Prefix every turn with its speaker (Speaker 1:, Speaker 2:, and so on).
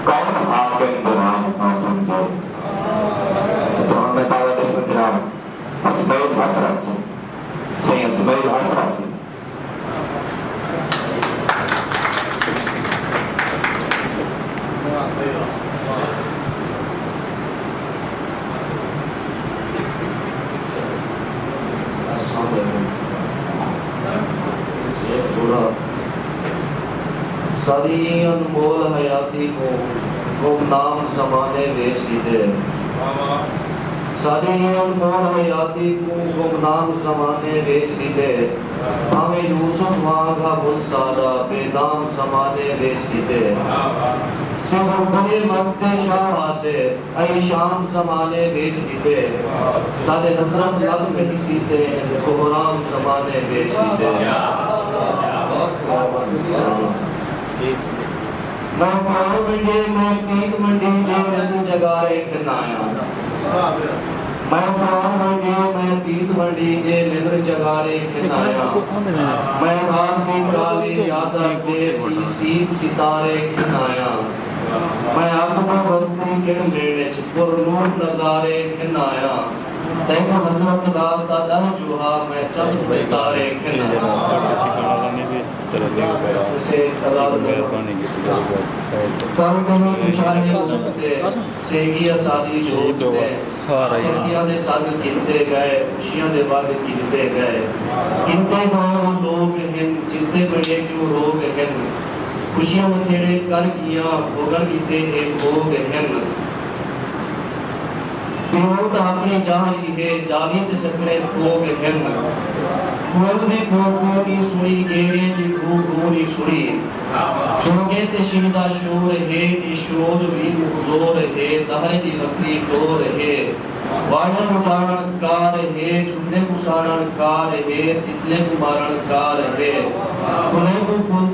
Speaker 1: कौन हाकिम दुआएं ना समझे तो मैं ताला दे समझा अस्माइल हसरत से अस्माइल हसरत से
Speaker 2: सारी अनमोल हयाती को गुमनाम ज़माने बेच दीते, सारी अनमोल हयाती को गुमनाम ज़माने बेच दीते, हमें यूसुफ मांगा बुल सादा बेदाम ज़माने बेच दीते, सिर्फ बड़े वक्त शाह से ऐ शाम ज़माने बेच दीते, सारे हजरत लब कहीं सीते कोहराम ज़माने बेच दीते। मैं पाओ मंडी मैं पीत मंडी में जगारे खनाया, मैं पाओ मंडी मैं पीत मंडी जे निद्र जगारे खनाया, मैं रात की काली चादर पे सीत सितारे खनाया, मैं आत्मा बस्ती के मेड़े पुरनूर नजारे खनाया, तैको हजरत रात का दह जुहा मैं चंद बेतारे खनाया। से तलाल कल कहीं मुशाहे सुनते सेगिया सादी जोड़ते सखियां दे संग गिनते गए खुशियां दे बाग गिनते गए कितने वो लोग हैं जितने बड़े क्यों रोग हैं खुशियां बथेड़े कर गिया भोगन कीते एक भोग हैं बेहोत अपनी जारी है जाली ते सकड़े भोग हैं खोल दी खोनी सुनी गेरे दी खूनी सुनी चुंगे ते शिदा शोर है ईशोर भी हुजूर है दहरे दी वखरी डोर है वाणा उठाणन कार है झुंडे कुसाणन कार है तितले को मारण कार है खुले को फुल